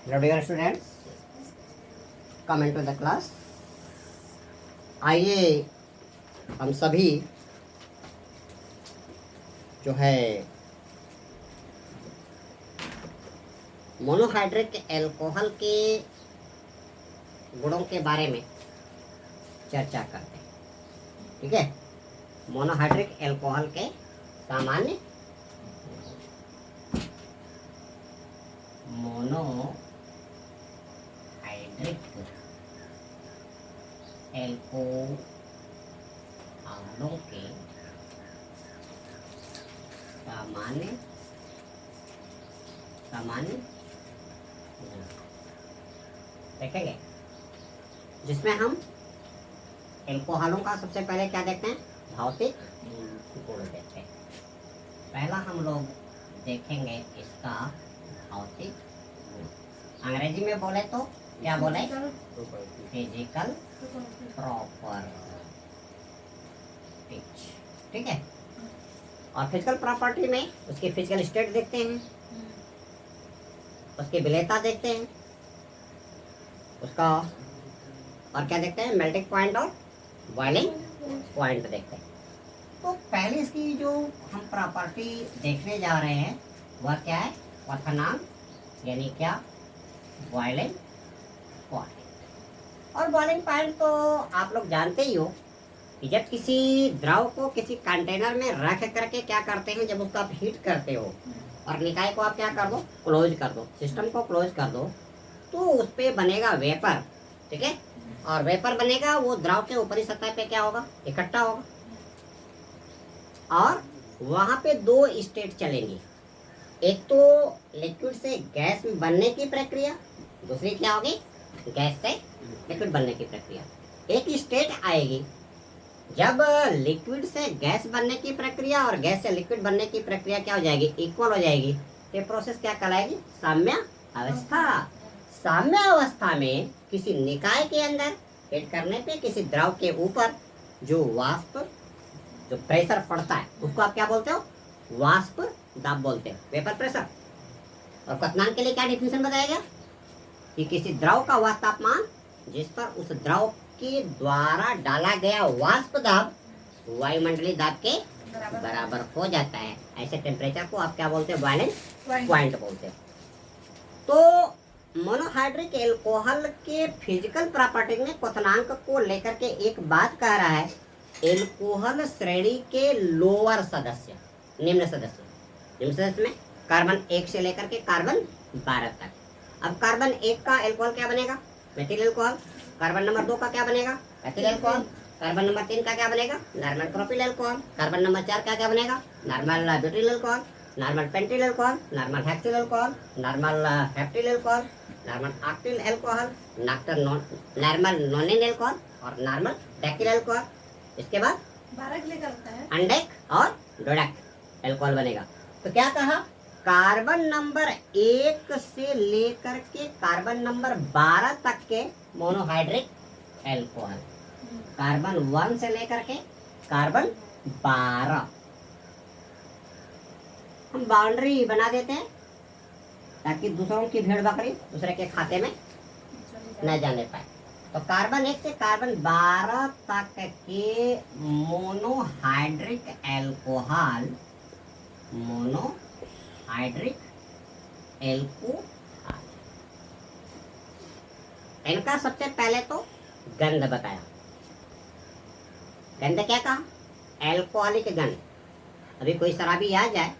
Hello dear students, come into the class. आइए हम सभी जो है मोनोहाइड्रिक एल्कोहल के गुणों के बारे में चर्चा करते हैं। ठीक है, मोनोहाइड्रिक एल्कोहल के सामान्य मोनोहाइड्रिक एल्कोहलों के सामान्य सामान्य गुण देखेंगे, जिसमें हम एल्कोहलों का सबसे पहले क्या देखते हैं, भौतिक गुण देखते हैं। पहला हम लोग देखेंगे इसका भौतिक गुण। अंग्रेजी में बोले तो क्या बोले, फिजिकल प्रॉपर्टीज। ठीक है, और फिजिकल प्रॉपर्टी में उसकी फिजिकल स्टेट देखते हैं, उसकी विलेयता देखते हैं, उसका और क्या देखते हैं, मेल्टिंग पॉइंट और बॉइलिंग पॉइंट देखते हैं। तो पहले इसकी जो हम प्रॉपर्टी देखने जा रहे हैं वह क्या है, क्वथनांक, यानी क्या, बॉइलिंग पॉइंट। और बॉइलिंग पॉइंट तो आप लोग जानते ही हो कि जब किसी द्रव को किसी कंटेनर में रख करके क्या करते हैं, जब उसको आप हीट करते हो और निकाय को आप क्या कर दो, क्लोज कर दो, सिस्टम को क्लोज कर दो, तो उस पे बनेगा वेपर। ठीक है, और वेपर बनेगा, वो द्रव के ऊपरी सतह पे क्या होगा, इकट्ठा होगा, और वहां पे दो स्टेट चलेंगी। एक तो लिक्विड से गैस बनने की प्रक्रिया, दूसरी क्या होगी, गैस से लिक्विड बनने की प्रक्रिया। एक स्टेट आएगी जब लिक्विड से गैस बनने की प्रक्रिया और गैस से लिक्विड बनने की प्रक्रिया क्या हो जाएगी, इक्वल हो जाएगी। तो प्रोसेस क्या कहलाएगी, साम्य अवस्था। साम्य अवस्था में किसी निकाय के अंदर हीट करने पे किसी द्रव के ऊपर जो वाष्प, जो प्रेशर पड़ता है, उसको आप क्या बोलते हो, वाष्प दाब बोलते हैं, वेपर प्रेशर। और क्वथनांक के लिए क्या डिफिनेशन बताया गया कि किसी द्रव का वह तापमान जिस पर उस द्रव के द्वारा डाला गया वाष्प दाब वायुमंडलीय दाब के बराबर हो जाता है, ऐसे टेम्परेचर को आप क्या बोलते हैं, बॉइलिंग पॉइंट बोलते हैं। तो मोनोहाइड्रिक एल्कोहल के फिजिकल प्रॉपर्टी में क्वथनांक को लेकर के एक बात कह रहा है, एल्कोहल श्रेणी के लोअर सदस्य, निम्न सदस्य। निम्न सदस्य में कार्बन 1 से लेकर के कार्बन 12 तक। अब कार्बन 1 का एल्कोहल क्या बनेगा, मेथिल एल्कोहल। कार्बन नंबर 2 का क्या बनेगा, एथिल एल्कोहल। कार्बन नंबर 3 का क्या बनेगा, normal propyl alcohol. Carbon number 4 का क्या बनेगा, normal butyl alcohol, normal pentyl alcohol, normal hexyl alcohol, normal heptyl alcohol, normal octyl alcohol, normal nonyl alcohol और नॉर्मल डेकिल एल्कोहल। इसके बाद 12 के लिए करता है, अंडेक और डोडेक एल्कोहल बनेगा। तो क्या कहा, कार्बन नंबर 1 से लेकर के कार्बन नंबर 12 तक के मोनोहाइड्रिक एल्कोहल। कार्बन 1 से लेकर के कार्बन 12 हम बाउंड्री बना देते हैं ताकि दूसरों की भेड़ बकरी दूसरे के खाते में न जाने पाए। तो कार्बन 1 से कार्बन 12 तक के मोनोहाइड्रिक एल्कोहल, मोनोहाइड्रिक एल्कोहल, इनका सबसे पहले तो गंध बताया। गंध क्या कहा, एल्कोहलिक गंध। अभी कोई शराबी आ जाए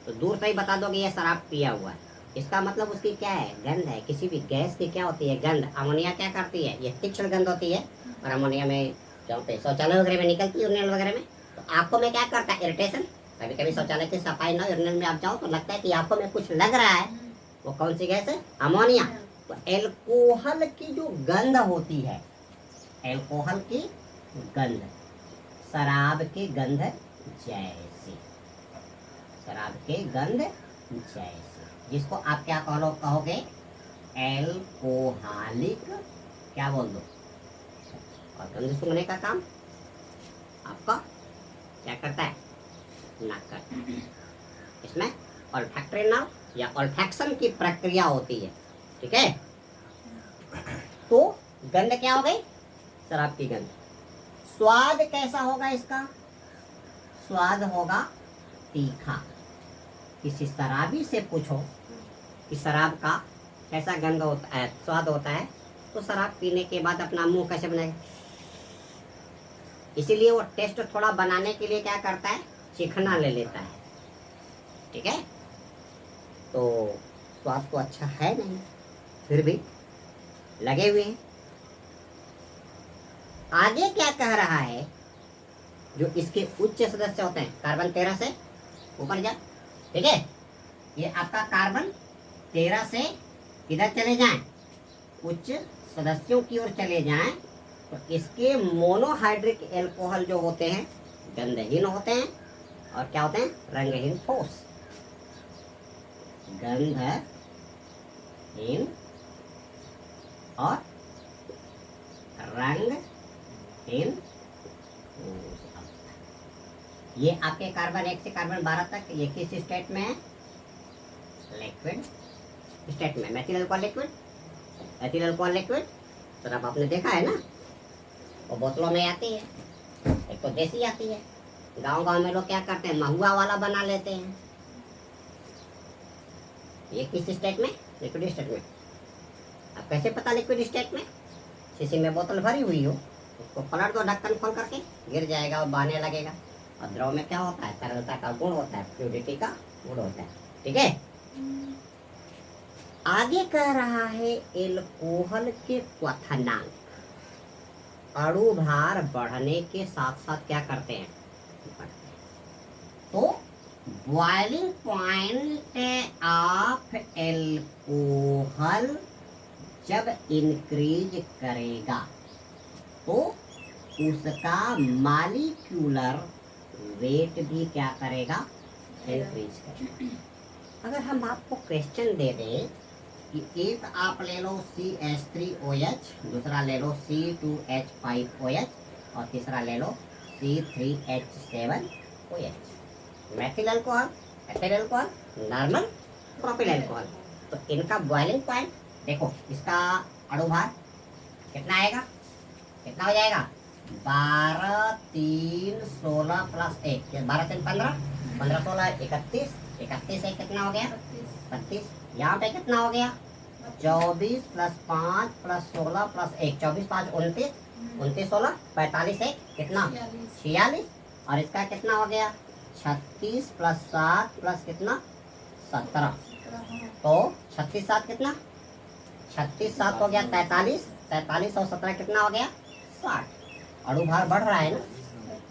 तो दूर से ही बता दोगे ये शराब पिया हुआ है, इसका मतलब उसकी क्या है, गंध है। किसी भी गैस की क्या होती है, गंध। अमोनिया क्या करती है, ये तीक्ष्ण गंध होती है। और अमोनिया में जहाँ पे शौचालय वगैरह में निकलती है, यूरिनल वगैरह में, तो आंखों में क्या करता है, इरिटेशन। कभी कभी शौचालय की सफाई ना, यूरिनल में आप जाओ तो लगता है कि आंखों में कुछ लग रहा है। वो कौन सी गैस है, अमोनिया। तो एल्कोहल की जो गंध होती है, एल्कोहल की गंध शराब की गंध जैसी, शराब के गंध जैसे, जिसको आप क्या कहोगे, एल्कोहलिक, क्या बोल दो। और गंध सूंघने का काम आपका क्या करता है, नाक करता है। इसमें ऑल्फैक्टरी नर्व या ऑल्फैक्शन की प्रक्रिया होती है, ठीक है। तो गंध क्या हो गई? शराब की गंध। स्वाद कैसा होगा इसका? स्वाद होगा तीखा। किसी शराबी से पूछो कि शराब का कैसा गंध होता है, स्वाद होता है, तो शराब पीने के बाद अपना मुंह कैसे बनाएगा? इसीलिए वो टेस्ट थोड़ा बनाने के लिए क्या करता है, चिखना ले लेता है, ठीक है। तो स्वाद तो अच्छा है नहीं, फिर भी लगे हुए हैं। आगे क्या कह रहा है, जो इसके उच्च सदस्य होते हैं, कार्बन 13 से ऊपर जा, ठीक है। ये आपका कार्बन 13 से किधर चले जाएं, उच्च सदस्यों की ओर चले जाएं, तो इसके मोनोहाइड्रिक एल्कोहल जो होते हैं गंधहीन होते हैं, और क्या होते हैं, रंगहीन ठोस। गंधहीन और रंगहीन ठोस। ये आपके कार्बन 1 से कार्बन 12 तक ये किस स्टेट में है? लिक्विड स्टेट में। Methyl alcohol liquid, ethyl alcohol liquid. तो अब आपने देखा है ना, वो बोतलों में आती है, एक तो देसी आती है। गांव में लोग क्या करते हैं, महुआ वाला बना लेते हैं। ये किस स्टेट में? लिक्विड स्टेट में। अब कैसे पता लिक्विड स्टेट में? शीशी में बोतल भरी हुई हो, उसको पलट दो, ढक्कन खोल करके, गिर जाएगा और बहने लगेगा। और द्रव में क्या होता है, तरलता का गुण होता है, फ्लूइडिटी का गुण होता है, ठीक है। आगे कह रहा है एल्कोहल के क्वथनांक, अणु भार बढ़ने के साथ साथ क्या करते हैं, बढ़ते हैं। तो बॉइलिंग पॉइंट ऑफ एल्कोहल जब इंक्रीज करेगा तो उसका मॉलिक्यूलर वेट भी क्या करेगा, इंक्रीज करेगा। अगर हम आपको क्वेश्चन दे दें कि एक आप ले लो CH3OH, दूसरा ले लो C2H5OH, और तीसरा ले लो C3H7OH, methyl alcohol, ethyl alcohol, normal propyl alcohol, तो इनका बॉइलिंग पॉइंट देखो, इसका अणु भार कितना आएगा, कितना हो जाएगा, 12 3 16 प्लस 1, 12 3 15, 15 16 31, 31 एक कितना हो गया, 32। यहाँ पे कितना हो गया, 24 प्लस 5 प्लस 16 प्लस 1, 24 5 29, 29 16 45 एक कितना, 46। और इसका कितना हो गया, 36 प्लस 7 प्लस कितना, 17। तो 36 7 कितना, 36 7 हो गया 43, 43 और 17 कितना हो गया, 60। अणु भार बढ़ रहा है ना,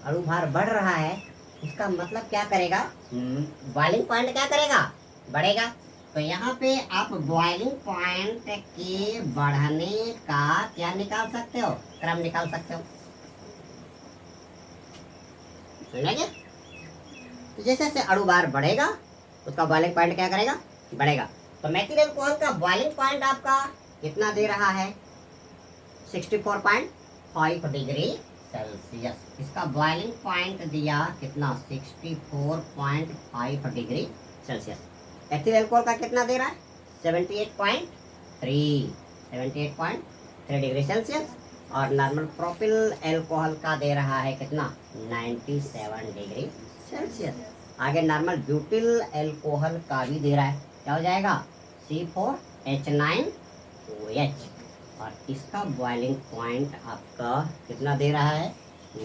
अणु भार बढ़ रहा है, इसका मतलब क्या करेगा, बॉइलिंग पॉइंट क्या करेगा, बढ़ेगा। तो यहाँ पे आप बॉइलिंग पॉइंट के बढ़ने का क्या निकाल सकते हो, क्रम निकाल सकते हो, समझे। तो जैसे जैसे अणु भार बढ़ेगा उसका बॉइलिंग पॉइंट क्या करेगा, बढ़ेगा। तो मेथिल अल्कोहल का बॉइलिंग पॉइंट आपका कितना दे रहा है, 64.5 डिग्री सेल्सियस। इसका बॉइलिंग पॉइंट दिया कितना, 64.5 डिग्री सेल्सियस। एथिल अल्कोहल का कितना दे रहा है, 78.3 डिग्री सेल्सियस। और नॉर्मल प्रोपिल अल्कोहल का दे रहा है कितना, 97 डिग्री सेल्सियस। आगे नॉर्मल ब्यूटिल अल्कोहल का भी दे रहा है, क्या हो जाएगा, C4H9OH। और इसका बॉइलिंग पॉइंट आपका कितना दे रहा है,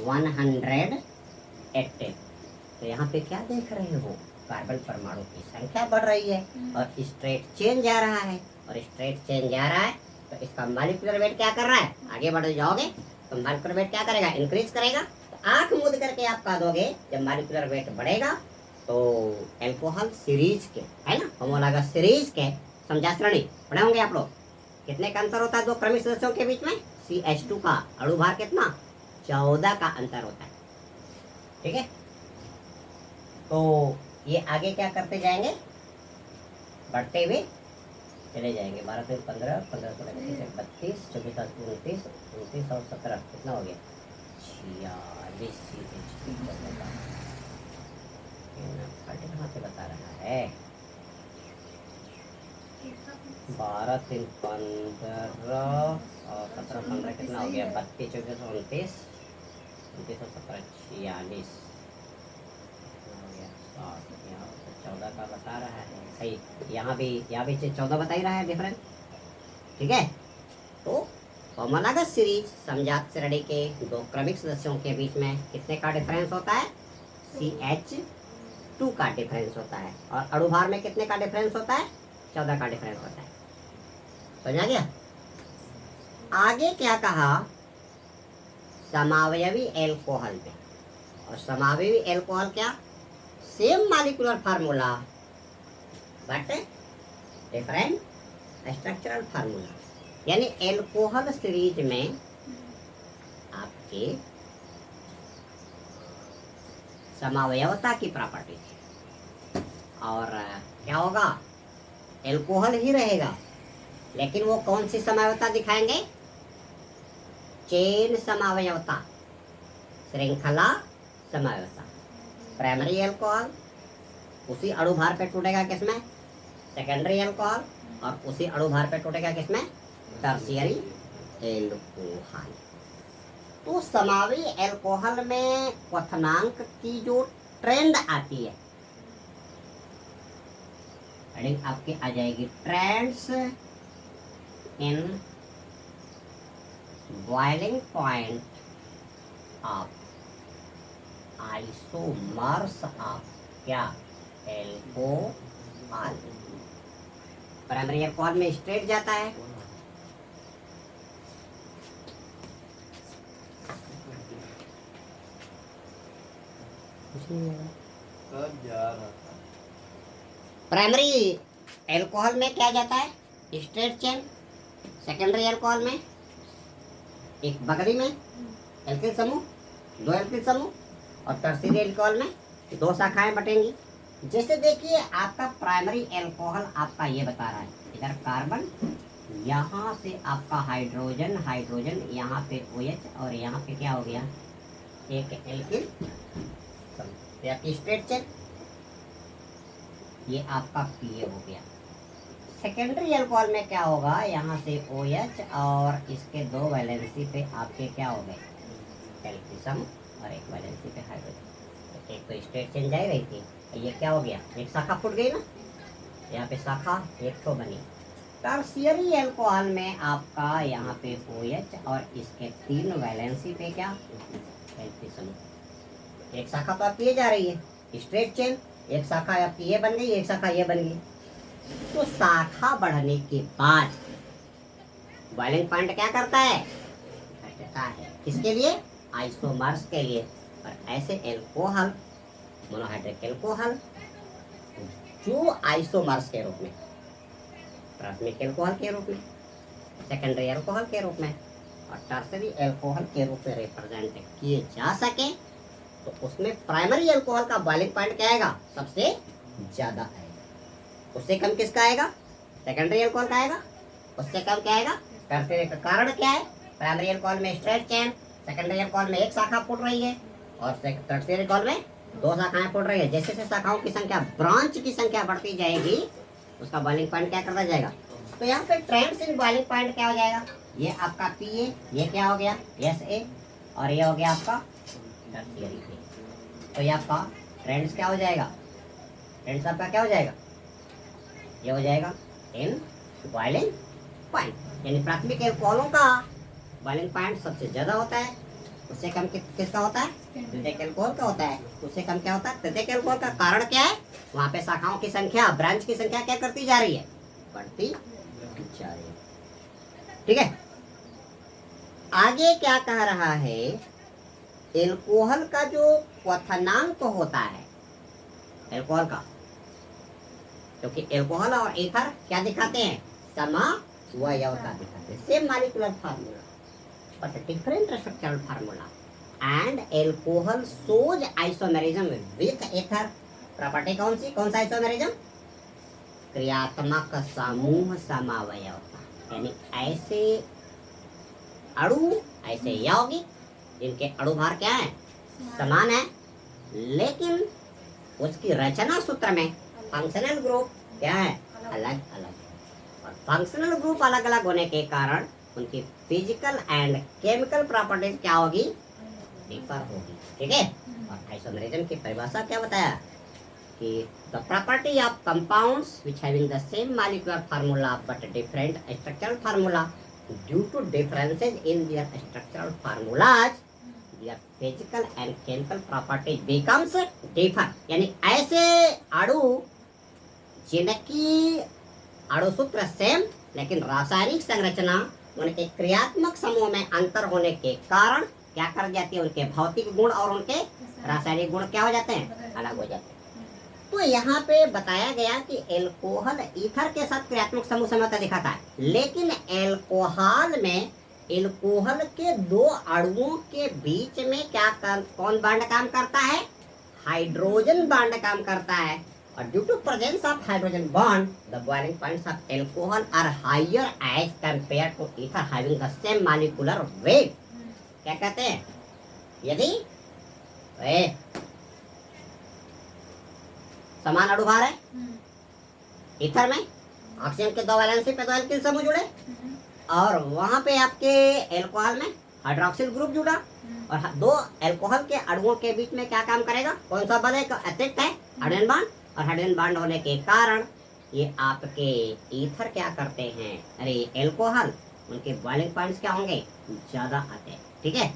180। तो यहाँ पे क्या देख रहे हो, कार्बन परमाणु की संख्या बढ़ रही है और स्ट्रेट चेन जा रहा है, और स्ट्रेट चेन जा रहा है तो इसका मॉलिक्यूलर वेट क्या कर रहा है, आगे बढ़ जाओगे तो मॉलिक्यूलर वेट क्या करेगा, इंक्रीज करेगा। तो आंख मूंद करके आप कह दोगे जब मॉलिक्यूलर वेट बढ़ेगा तो अल्कोहल सीरीज के, है ना, होमोलॉगस सीरीज के समझा श्रेणी पढ़े होंगे आप लोग, कितने का अंतर होता है दो क्रमिक सदस्यों के बीच में, CH2 का अणु भार कितना, 14 का अंतर होता है, ठीक है। तो ये आगे क्या करते जाएंगे, बढ़ते हुए चले जाएंगे। 12 3 15, 15 16 32, 24 7 29, 29 और 17 कितना हो गया, 46। कहाँ से बता रहा है, 12 3 15 और 17 15 कितना हो गया? 32 24 29 29 और 17 46 हो गया 60। यहाँ से 14 का बता रहा है सही। यहाँ भी 14 बता ही रहा है डिफरेंस। ठीक है, तो होमोलॉगस सीरीज समजात श्रेणी के दो क्रमिक सदस्यों के बीच में कितने का डिफरेंस होता है? CH2 का डिफरेंस होता है। और अणुभार में कितने का डिफरेंस होता है? 14 का डिफरेंस होता है। समझ आ गया? आगे क्या कहा? समावयवी एल्कोहल में, और समावयवी एल्कोहल क्या? Same molecular formula but different structural formula. यानी एल्कोहल सीरीज में आपके समावयवता की प्रॉपर्टी थी, और क्या होगा? एल्कोहल ही रहेगा, लेकिन वो कौन सी समावयवता दिखाएंगे? चेन समावयवता, श्रृंखला समावयवता। प्राइमरी एल्कोहल उसी अणुभार पे टूटेगा किसमें? सेकेंडरी एल्कोहल, और उसी अणुभार पे टूटेगा किसमें? Tertiary alcohol. तो समावी एल्कोहल में क्वथनांक की जो ट्रेंड आती है, आपकी आ जाएगी trends in boiling point of isomers of क्या? एल्कोहल। प्राइमरी एल्कोहल में स्ट्रेट जाता है, प्राइमरी एल्कोहल में क्या जाता है? Straight chain. सेकेंडरी एल्कोहल में एक बगली में एल्किल समूह, दो एल्किल समूह, और टर्शियरी एल्कोहल में दो शाखाएं बटेंगी। जैसे देखिए आपका प्राइमरी एल्कोहल आपका ये बता रहा है, इधर कार्बन, यहाँ से आपका हाइड्रोजन, हाइड्रोजन यहाँ पे OH, और यहाँ पे क्या हो गया? एक एल्किल समूह, स्ट्रेट चेन। ये आपका PA हो गया। सेकेंडरी अल्कोहल में क्या होगा? यहाँ से OH और इसके दो वैलेंसी पे आपके क्या हो गए? एल्किल समूह, और एक वैलेंसी पे हाइड्रोजन। एक तो स्ट्रेट चेन जा रही थी, ये क्या हो गया? एक शाखा फूट गई ना, यहाँ पे शाखा एक तो बनी। टर्शियरी एल्कोहल में आपका यहाँ पे OH और इसके तीन वैलेंसी पे क्या? एल्किल समूह। एक शाखा तो आपकी ये जा रही है, स्ट्रेट चेन, एक शाखा आपकी ये बन गई, एक शाखा ये बन गई। तो शाखा बढ़ने के बाद बॉइलिंग पॉइंट क्या करता है? घटता है। किसके लिए? आइसोमर्स के लिए। और ऐसे एल्कोहल, मोनोहाइड्रिक एल्कोहल जो आइसोमर्स के रूप में, प्राथमिक एल्कोहल के रूप में, सेकेंडरी एल्कोहल के रूप में और टर्शियरी एल्कोहल के रूप में रिप्रेजेंट किए जा सके, तो उसमें प्राइमरी एल्कोहल का बॉइलिंग पॉइंट क्या आएगा? सबसे ज्यादा आएगा। उससे कम किसका आएगा? सेकेंडरी एल्कोहल का आएगा। उससे कम क्या आएगा? टर्शियरी का। कारण क्या है? प्राइमरी एल्कोहल में स्ट्रेट चेन, सेकेंडरी एल्कोहल में एक शाखा फूट रही है, और टर्शियरी एल्कोहल में दो शाखाएं फूट रही है। जैसे जैसे शाखाओं की संख्या, ब्रांच की संख्या बढ़ती जाएगी, उसका बॉइलिंग पॉइंट क्या करता जाएगा? तो यहाँ पे ट्रेंड्स इन बॉइलिंग पॉइंट क्या हो जाएगा? ये आपका PA, ये क्या हो गया? SA, और ये हो गया आपका टर्शियरी। तो ये आपका ट्रेंड्स क्या हो जाएगा? ट्रेंड्स आपका क्या हो जाएगा? ये हो जाएगा इन बॉइलिंग पॉइंट। यानी प्राथमिक एल्कोहलों का बॉइलिंग पॉइंट सबसे ज्यादा होता है, उससे कम किसका होता है? द्वितीयक एल्कोहल का होता है। उससे कम क्या होता है? तृतीयक एल्कोहल का। कारण क्या है? वहां पे शाखाओं की संख्या, ब्रांच की संख्या क्या करती जा रही है? बढ़ती जा रही है। ठीक है, आगे क्या कह रहा है? एल्कोहल का जो क्वथनांक होता है एल्कोहल का, क्योंकि एल्कोहल और ईथर क्या दिखाते हैं? समावयवता दिखाते हैं। Same molecular formula but different structural formula, and alcohol shows isomerism with ether. Property कौन सी? कौन सा आइसोमेरिज्म? क्रियात्मक समूह समावयवता। यानी ऐसे अणु, ऐसे यौगिक जिनके अणुभार क्या है? समान है, लेकिन उसकी रचना सूत्र में फंक्शनल ग्रुप क्या है? अलग अलग। और फंक्शनल ग्रुप अलग अलग होने के कारण उनकी फिजिकल एंड केमिकल प्रॉपर्टीज क्या होगी, डिफर होगी। ठीक है। और आइसोमेरिज्म की परिभाषा क्या बताया कि the property of compounds which having the same molecular formula but different structural formula due to differences in their structural formulas their physical and chemical properties becomes differ. यानी ऐसे अणु जिनकी अणु सूत्र सेम लेकिन रासायनिक संरचना उनके क्रियात्मक समूह में अंतर होने के कारण क्या कर जाती है, उनके भौतिक गुण और उनके रासायनिक गुण क्या हो जाते हैं, अलग हो जाते हैं। तो यहाँ पे बताया गया कि एल्कोहल ईथर के साथ क्रियात्मक समूह समझौता दिखाता है, लेकिन एल्कोहल में एल्कोहल के दो अणुओं के बीच में क्या कौन बांड काम करता है, हाइड्रोजन बांड काम करता है। और due to presence of hydrogen bond the boiling points of alcohol are higher as compare to ether having the same molecular weight. क्या कहते हैं, यदि समान अणुभार है, ईथर में ऑक्सीजन के 2 वैलेंसी पे 2 एल्किल समूह जुड़े और वहां पे आपके एल्कोहल में हाइड्रोक्सिल ग्रुप जुड़ा और 2 एल्कोहल के अणुओं के बीच में क्या काम करेगा, कौन सा बल है, अतिरिक्त है हाइड्रोजन बॉन्ड। और हाइड्रोजन बॉन्ड होने के कारण ये आपके ईथर क्या करते हैं, अरे एल्कोहल उनके बॉइलिंग पॉइंट्स क्या होंगे, ज्यादा आते हैं। ठीक है,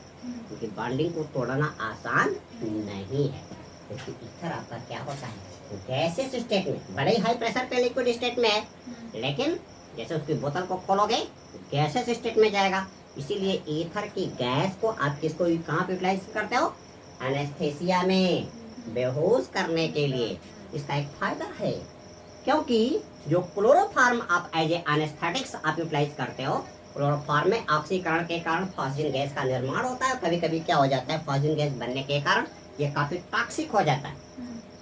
उनकी बॉन्डिंग को तोड़ना आसान नहीं है क्योंकि ईथर आपका क्या होता है, गैसेस स्टेट में, बड़े हाई प्रेशर पे लिक्विड स्टेट में है, लेकिन जैसे उसकी बोतल को खोलोगे गैसेस स्टेट में जाएगा। इसीलिए ईथर की गैस को आप किसको कहाँ पे यूटिलाइज करते हो, एनेस्थेसिया में, बेहोश करने के लिए। इसका एक फायदा है क्योंकि जो क्लोरोफॉर्म आप एज ए एनेस्थेटिक्स आप यूटिलाइज करते हो, क्लोरोफॉर्म में ऑक्सीकरण के कारण फॉस्फेन गैस का निर्माण होता है। कभी कभी क्या हो जाता है, फॉस्फेन गैस बनने के कारण ये काफी टॉक्सिक हो जाता है।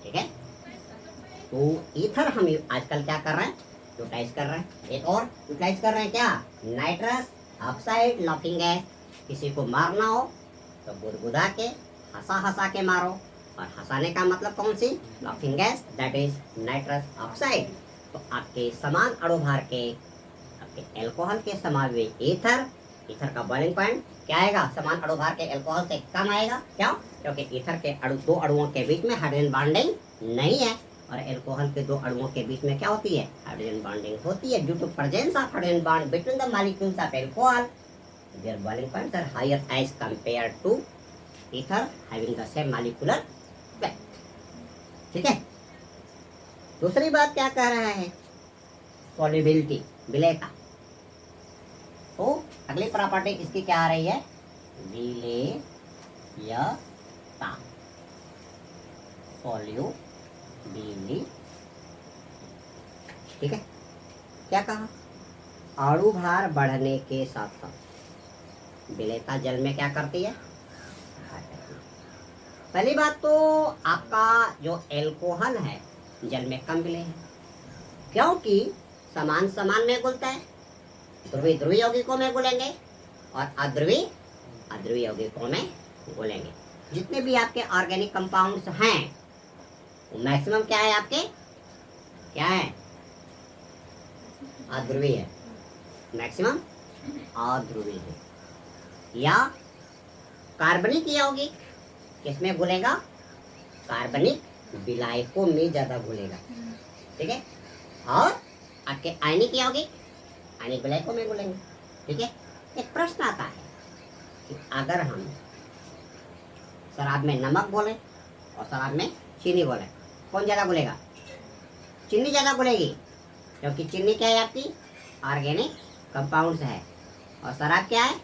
ठीक है, तो ईथर हम आजकल क्या कर रहे हैं, यूटिलाइज कर रहे हैं। एक और यूटिलाइज कर रहे हैं क्या, नाइट्रस ऑक्साइड लॉकिंग गैस। किसी को मारना हो तो गुदगुदा के हंसा हंसा के मारो, और हंसाने का मतलब कौन सी, laughing gas, that is nitrous oxide. तो आपके समान अणुभार के आपके एल्कोहल के समावेश ईथर, ईथर का बॉइलिंग पॉइंट क्या आएगा, समान अणुभार के एल्कोहल से कम आएगा। क्यों, क्योंकि ईथर के दो अणुओं के बीच में हाइड्रोजन बॉन्डिंग नहीं है और एल्कोहल के 2 अणुओं के बीच में क्या होती है, हाइड्रोजन बॉन्डिंग होती है। Due to presence of hydrogen bond between the molecules of alcohol their boiling points are higher as compare to ether having the same molecular weight. ठीक है, दूसरी बात क्या कह रहा है, सॉल्युबिलिटी, विलेयता। तो अगली प्रॉपर्टी इसकी क्या आ रही है, विलेयता, सॉल्युबिलिटी। ठीक है, क्या कहा, अणुभार बढ़ने के साथ साथ विलेयता जल में क्या करती है, पहली बात तो आपका जो एल्कोहल है जल में कम विलेय है क्योंकि समान समान में घुलता है। ध्रुवीय ध्रुवीय यौगिकों में घुलेंगे और अध्रुवीय अध्रुवीय यौगिकों में घुलेंगे। जितने भी आपके ऑर्गेनिक कंपाउंड्स हैं वो मैक्सिमम क्या है, आपके क्या है, अध्रुवीय है, मैक्सिमम अध्रुवीय है। या कार्बनिक यौगिक किसमें घुलेगा, कार्बनिक विलायकों में ज्यादा घुलेगा। ठीक है, और आपके आयनिक यौगिक आयनिक विलायकों में घुलेंगे। ठीक है, एक प्रश्न आता है कि अगर हम शराब में नमक बोले और शराब में चीनी बोले, कौन ज्यादा घुलेगा, चीनी ज्यादा घुलेगी क्योंकि चीनी क्या है, आपकी ऑर्गेनिक कंपाउंड्स है और शराब क्या है,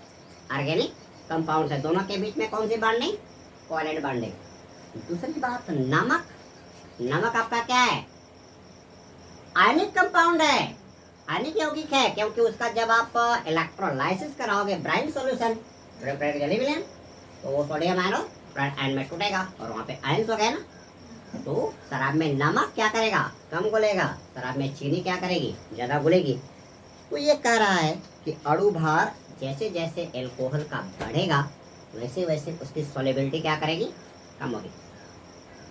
ऑर्गेनिक कंपाउंड्स है। दोनों के बीच में कौन सी बॉन्डिंग, कोवैलेंट बॉन्डिंग। दूसरी बात, नमक, नमक आपका क्या है, आयनिक कंपाउंड है, आयनिक यौगिक है क्योंकि उसका जब आप इलेक्ट्रोलाइसिस कराओगे ब्राइन सॉल्यूशन तो वो सोडियम आयन में टूटेगा और वहाँ पे आयंस हो गए ना। तो शराब में नमक क्या करेगा, कम घुलेगा, शराब में चीनी क्या करेगी, ज्यादा घुलेगी। तो ये कह रहा है कि अणुभार जैसे जैसे एल्कोहल का बढ़ेगा वैसे वैसे उसकी सॉल्युबिलिटी क्या करेगी, कम होगी।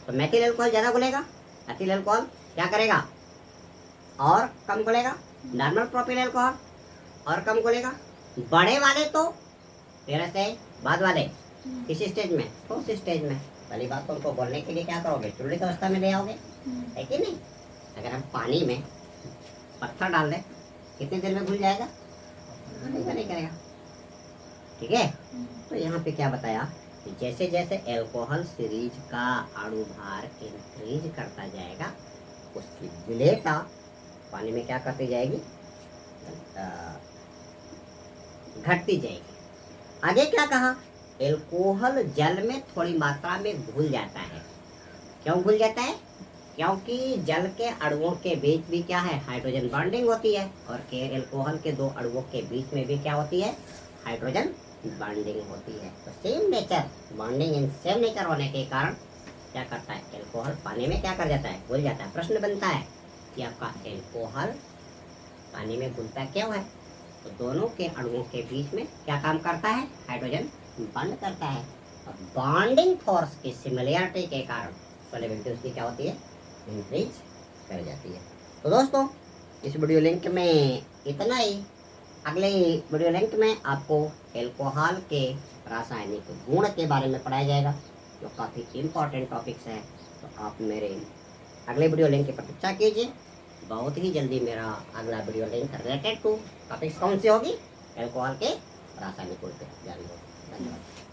तो मेथिल एल्कोहल ज्यादा घुलेगा, एथिल एल्कोहल क्या करेगा, और कम घुलेगा, नॉर्मल प्रोपिल अल्कोहल और कम घुलेगा। बड़े वाले तो तेरह से बाद वाले किस स्टेज में, ठोस स्टेज में। पहली बात तो उनको बोलने के लिए क्या करोगे, चुल्ली अवस्था में ले आओगे, है कि नहीं। अगर हम पानी में पत्थर डाल दें कितनी देर में घुल जाएगा, नहीं करेगा, ठीक है। तो यहाँ पे क्या बताया कि जैसे जैसे एल्कोहल सीरीज का अणु भार इंक्रीज करता जाएगा उसकी विलेयता पानी में क्या करती जाएगी, घटती जाएगी। आगे क्या कहा, एल्कोहल जल में थोड़ी मात्रा में घुल जाता है। क्यों घुल जाता है, क्योंकि जल के अणुओं के बीच भी क्या है, हाइड्रोजन बॉन्डिंग होती है, और के एल्कोहल के दो अणुओं के बीच में भी क्या होती है, हाइड्रोजन बॉन्डिंग होती है। तो same nature, bonding in same nature होने के कारण क्या करता है, एल्कोहल पानी में क्या कर जाता है, घुल जाता है। प्रश्न बनता है कि आपका एल्कोहल पानी में घुलता क्यों है, तो दोनों के अणुओं के बीच में क्या काम करता है, हाइड्रोजन बॉन्ड करता है, और बॉन्डिंग फोर्स की सिमिलरिटी के कारण सॉल्युबिलिटी उसकी क्या होती है, इंक्रीज कर जाती है। तो दोस्तों इस वीडियो लिंक में इतना ही। अगले वीडियो लिंक में आपको एल्कोहल के रासायनिक गुण के बारे में पढ़ाया जाएगा, जो काफ़ी इम्पोर्टेंट टॉपिक्स है। तो आप मेरे अगले वीडियो लिंक की प्रतीक्षा कीजिए। बहुत ही जल्दी मेरा अगला video link related to topics कौन सी होगी, एल्कोहल के रासायनिक गुण पे जारी होगी। धन्यवाद।